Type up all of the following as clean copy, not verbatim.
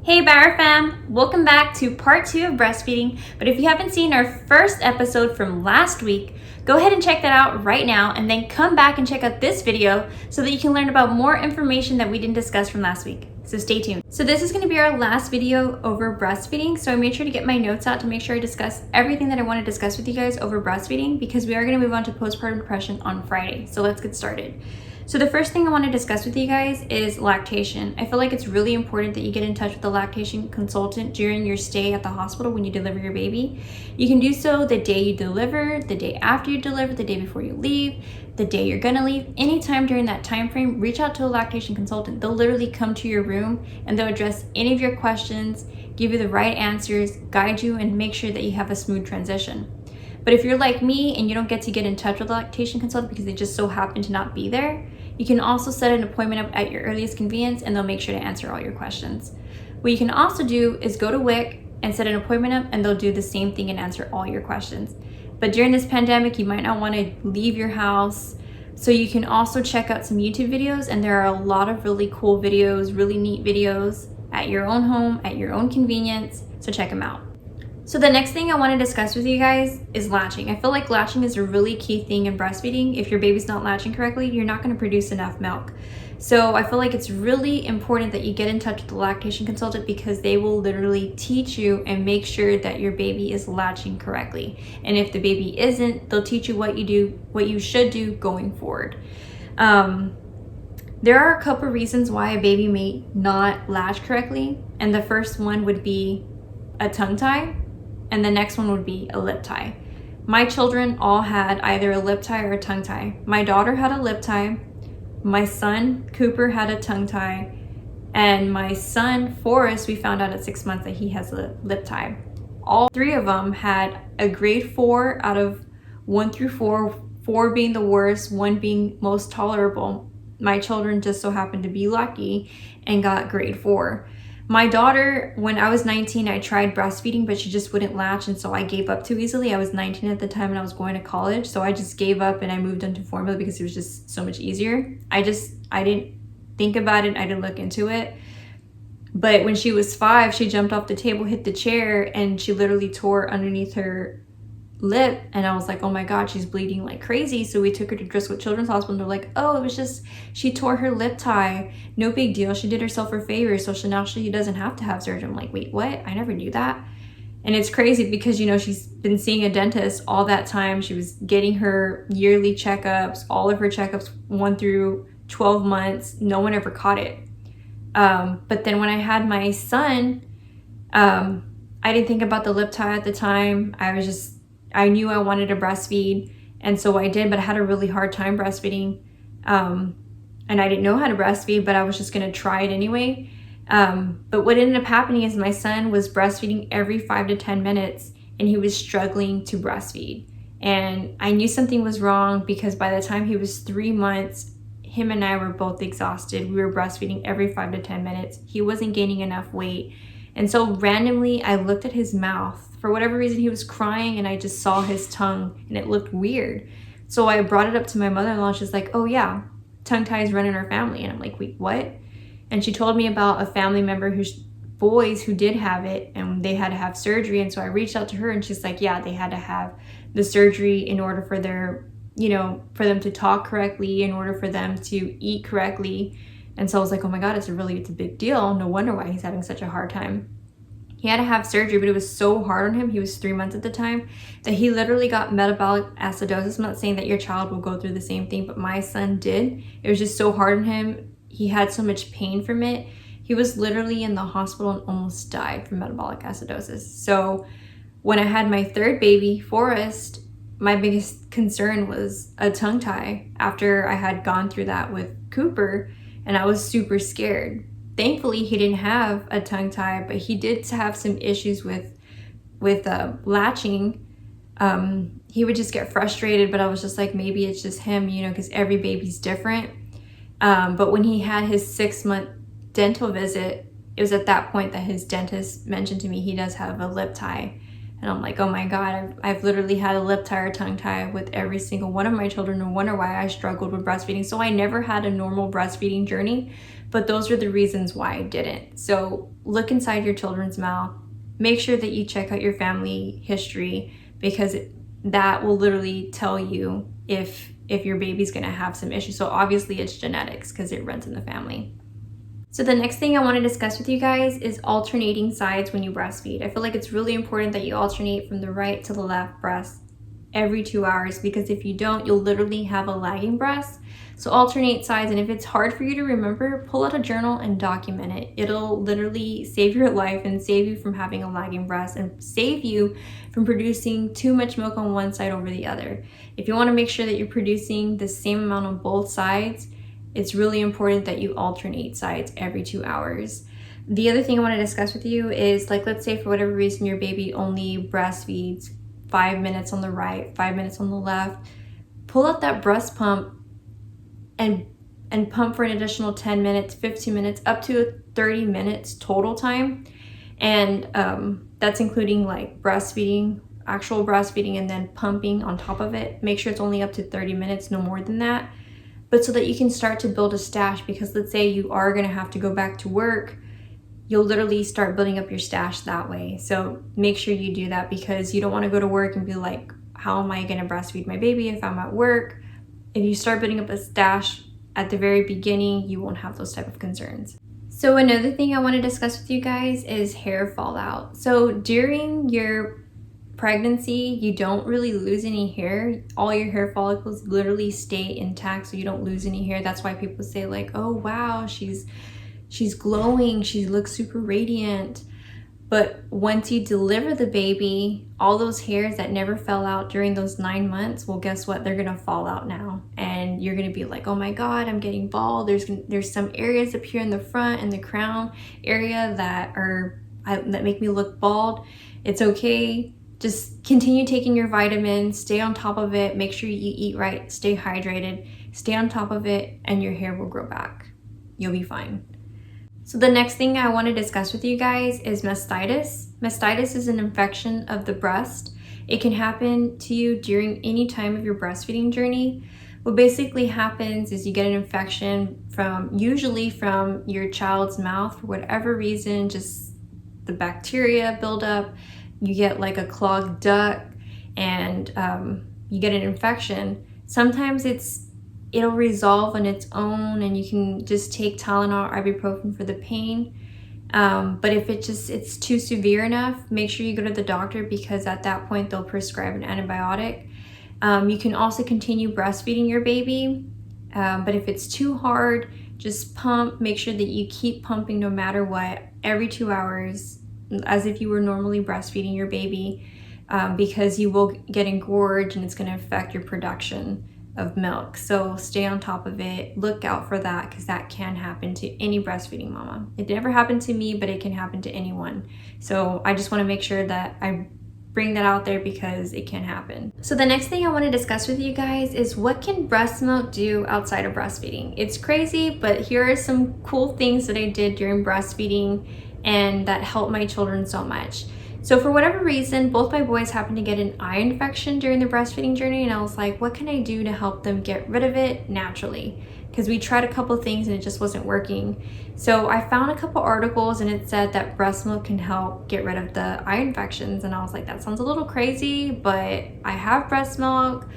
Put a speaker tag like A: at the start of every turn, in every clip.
A: Hey Bauer Fam! Welcome back to part 2 of breastfeeding, but if you haven't seen our first episode from last week, go ahead and check that out right now and then come back and check out this video so that you can learn about more information that we didn't discuss from last week. So stay tuned. So this is going to be our last video over breastfeeding, so I made sure to get my notes out to make sure I discuss everything that I want to discuss with you guys over breastfeeding because we are going to move on to postpartum depression on Friday. So let's get started. So the first thing I want to discuss with you guys is lactation. I feel like it's really important that you get in touch with the lactation consultant during your stay at the hospital when you deliver your baby. You can do so the day you deliver, the day after you deliver, the day before you leave, the day you're gonna leave. Anytime during that time frame, reach out to a lactation consultant. They'll literally come to your room and they'll address any of your questions, give you the right answers, guide you, and make sure that you have a smooth transition. But if you're like me and you don't get to get in touch with a lactation consultant because they just so happen to not be there, you can also set an appointment up at your earliest convenience and they'll make sure to answer all your questions. What you can also do is go to WIC and set an appointment up and they'll do the same thing and answer all your questions. But during this pandemic, you might not want to leave your house. So you can also check out some YouTube videos, and there are a lot of really cool videos, really neat videos at your own home, at your own convenience. So check them out. So the next thing I want to discuss with you guys is latching. I feel like latching is a really key thing in breastfeeding. If your baby's not latching correctly, you're not going to produce enough milk. So I feel like it's really important that you get in touch with the lactation consultant because they will literally teach you and make sure that your baby is latching correctly. And if the baby isn't, they'll teach you what you should do going forward. There are a couple reasons why a baby may not latch correctly. And the first one would be a tongue tie. And the next one would be a lip tie. My children all had either a lip tie or a tongue tie. My daughter had a lip tie. My son, Cooper, had a tongue tie. And my son, Forrest, we found out at 6 months that he has a lip tie. All three of them had a grade 4 out of 1 through 4, 4 being the worst, 1 being most tolerable. My children just so happened to be lucky and got grade 4. My daughter, when I was 19, I tried breastfeeding, but she just wouldn't latch, and so I gave up too easily. I was 19 at the time and I was going to college, so I just gave up and I moved on to formula because it was just so much easier. I didn't think about it, I didn't look into it. But when she was 5, she jumped off the table, hit the chair, and she literally tore underneath her lip, and I was like, oh my god, she's bleeding like crazy. So we took her to Driscoll Children's Hospital and they're like, oh, it was just she tore her lip tie, no big deal, she did herself a favor, so now she doesn't have to have surgery. I'm like, wait, what? I never knew that. And it's crazy because, you know, she's been seeing a dentist all that time. She was getting her yearly checkups, all of her checkups 1 through 12 months. No one ever caught it. But then when I had my son, I didn't think about the lip tie at the time. I knew I wanted to breastfeed, and so I did, but I had a really hard time breastfeeding. And I didn't know how to breastfeed, but I was just going to try it anyway. But what ended up happening is my son was breastfeeding every 5 to 10 minutes, and he was struggling to breastfeed. And I knew something was wrong because by the time he was 3 months, him and I were both exhausted. We were breastfeeding every 5 to 10 minutes. He wasn't gaining enough weight. And so randomly, I looked at his mouth. For whatever reason, he was crying and I just saw his tongue and it looked weird. So I brought it up to my mother-in-law. She's like, oh yeah, tongue ties run in our family. And I'm like, wait, what? And she told me about a family member whose boys who did have it and they had to have surgery. And so I reached out to her and she's like, yeah, they had to have the surgery in order for for them to talk correctly, in order for them to eat correctly. And so I was like, oh my God, it's a big deal. No wonder why he's having such a hard time. He had to have surgery, but it was so hard on him. He was 3 months at the time that he literally got metabolic acidosis. I'm not saying that your child will go through the same thing, but my son did. It was just so hard on him. He had so much pain from it. He was literally in the hospital and almost died from metabolic acidosis. So when I had my third baby, Forrest, my biggest concern was a tongue tie after I had gone through that with Cooper, and I was super scared. Thankfully, he didn't have a tongue tie, but he did have some issues with latching. He would just get frustrated, but I was just like, maybe it's just him, because every baby's different. But when he had his 6-month dental visit, it was at that point that his dentist mentioned to me he does have a lip tie. And I'm like, oh my God, I've literally had a lip tie or tongue tie with every single one of my children. No wonder why I struggled with breastfeeding. So I never had a normal breastfeeding journey. but those are the reasons why I didn't. So look inside your children's mouth. Make sure that you check out your family history, because that will literally tell you if your baby's gonna have some issues. So obviously it's genetics because it runs in the family. So the next thing I want to discuss with you guys is alternating sides when you breastfeed. I feel like it's really important that you alternate from the right to the left breast every 2 hours, because if you don't, you'll literally have a lagging breast. So alternate sides, and if it's hard for you to remember, pull out a journal and document it. It'll literally save your life and save you from having a lagging breast and save you from producing too much milk on one side over the other. If you want to make sure that you're producing the same amount on both sides, it's really important that you alternate sides every 2 hours. The other thing I want to discuss with you is, like, let's say for whatever reason your baby only breastfeeds 5 minutes on the right, 5 minutes on the left. Pull out that breast pump and pump for an additional 10 minutes, 15 minutes, up to 30 minutes total time. And that's including like breastfeeding, actual breastfeeding, and then pumping on top of it. Make sure it's only up to 30 minutes, no more than that. But so that you can start to build a stash, because let's say you are gonna have to go back to work, you'll literally start building up your stash that way. So make sure you do that, because you don't wanna go to work and be like, how am I gonna breastfeed my baby if I'm at work? If you start building up a stash at the very beginning, you won't have those type of concerns. So another thing I wanna discuss with you guys is hair fallout. So during your pregnancy, you don't really lose any hair. All your hair follicles literally stay intact, so you don't lose any hair. That's why people say like, oh wow, she's glowing, she looks super radiant. But once you deliver the baby, all those hairs that never fell out during those 9 months, well, guess what? They're gonna fall out now. And you're gonna be like, oh my God, I'm getting bald. There's some areas up here in the front and the crown area that make me look bald. It's okay. Just continue taking your vitamins, stay on top of it, make sure you eat right, stay hydrated, stay on top of it, and your hair will grow back. You'll be fine. So the next thing I want to discuss with you guys is mastitis. Mastitis is an infection of the breast. It can happen to you during any time of your breastfeeding journey. What basically happens is you get an infection usually from your child's mouth for whatever reason, just the bacteria build up. You get like a clogged duct and you get an infection. Sometimes it'll resolve on its own and you can just take Tylenol or ibuprofen for the pain. But if it's too severe enough, make sure you go to the doctor, because at that point they'll prescribe an antibiotic. You can also continue breastfeeding your baby, but if it's too hard, just pump. Make sure that you keep pumping no matter what, every 2 hours, as if you were normally breastfeeding your baby, because you will get engorged and it's going to affect your production of milk. So stay on top of it. Look out for that, because that can happen to any breastfeeding mama. It never happened to me, but it can happen to anyone. So I just want to make sure that I bring that out there, because it can happen. So the next thing I want to discuss with you guys is, what can breast milk do outside of breastfeeding? It's crazy, but here are some cool things that I did during breastfeeding and that helped my children so much. So for whatever reason, both my boys happened to get an eye infection during the breastfeeding journey, and I was like, what can I do to help them get rid of it naturally? Because we tried a couple things and it just wasn't working. So I found a couple articles and it said that breast milk can help get rid of the eye infections, and I was like, that sounds a little crazy, but I have breast milk,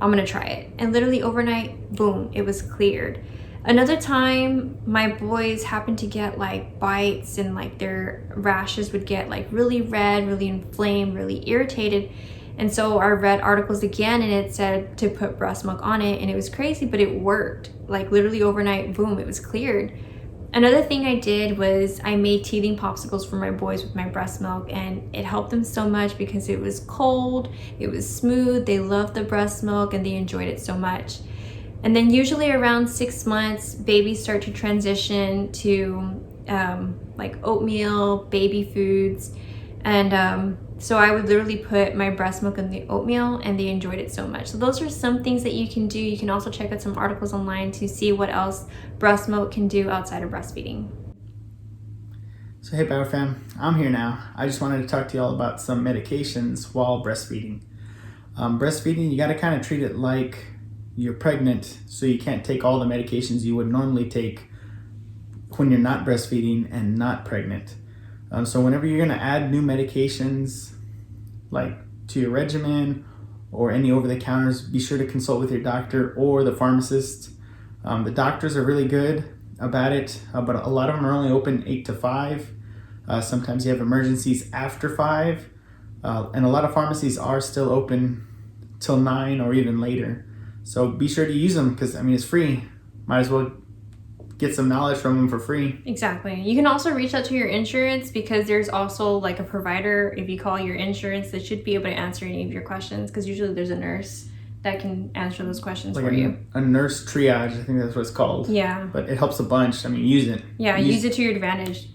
A: I'm gonna try it. And literally overnight, boom, it was cleared. Another time, my boys happened to get like bites, and like their rashes would get like really red, really inflamed, really irritated. And so I read articles again and it said to put breast milk on it, and it was crazy, but it worked. Like literally overnight, boom, it was cleared. Another thing I did was I made teething popsicles for my boys with my breast milk, and it helped them so much because it was cold, it was smooth, they loved the breast milk and they enjoyed it so much. And then usually around 6 months, babies start to transition to like oatmeal, baby foods. And so I would literally put my breast milk in the oatmeal, and they enjoyed it so much. So those are some things that you can do. You can also check out some articles online to see what else breast milk can do outside of breastfeeding.
B: So hey Bauer fam, I'm here now. I just wanted to talk to you all about some medications while breastfeeding. Breastfeeding, you got to kind of treat it like you're pregnant, so you can't take all the medications you would normally take when you're not breastfeeding and not pregnant. So whenever you're going to add new medications like to your regimen or any over-the-counters, be sure to consult with your doctor or the pharmacist. The doctors are really good about it, but a lot of them are only open 8 to 5. Sometimes you have emergencies after 5, and a lot of pharmacies are still open till 9 or even later. So be sure to use them because, I mean, it's free. Might as well get some knowledge from them for free.
A: Exactly. You can also reach out to your insurance because there's also like a provider, if you call your insurance, that should be able to answer any of your questions, because usually there's a nurse that can answer those questions
B: like
A: for you.
B: A nurse triage, I think that's what it's called.
A: Yeah.
B: But it helps a bunch. I mean, use it.
A: Yeah, use it to your advantage.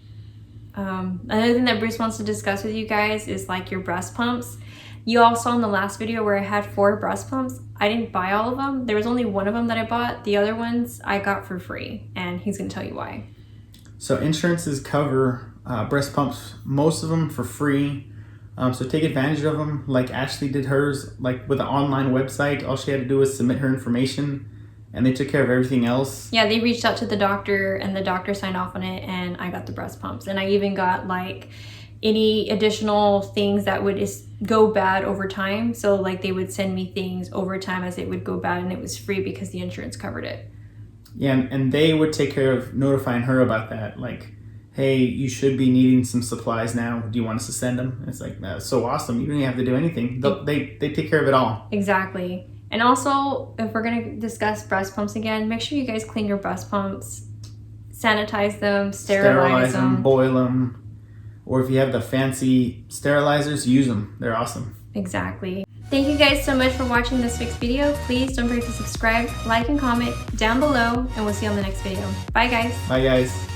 A: Another thing that Bruce wants to discuss with you guys is like your breast pumps. You all saw in the last video where I had 4 breast pumps. I didn't buy all of them. There was only one of them that I bought. The other ones I got for free, and he's gonna tell you why.
B: So insurances cover breast pumps, most of them for free. So take advantage of them. Like Ashley did hers, like with an online website. All she had to do was submit her information, and they took care of everything else.
A: Yeah, they reached out to the doctor, and the doctor signed off on it, and I got the breast pumps. And I even got like any additional things that would go bad over time. So like they would send me things over time as it would go bad, and it was free because the insurance covered it.
B: Yeah, and they would take care of notifying her about that. Like, hey, you should be needing some supplies now. Do you want us to send them? And it's like, that's so awesome. You don't even have to do anything. They take care of it all.
A: Exactly. And also, if we're going to discuss breast pumps again, make sure you guys clean your breast pumps, sanitize them, sterilize them,
B: boil them. Or if you have the fancy sterilizers, use them. They're awesome.
A: Exactly. Thank you guys so much for watching this week's video. Please don't forget to subscribe, like, and comment down below, and we'll see you on the next video. Bye, guys.
B: Bye, guys.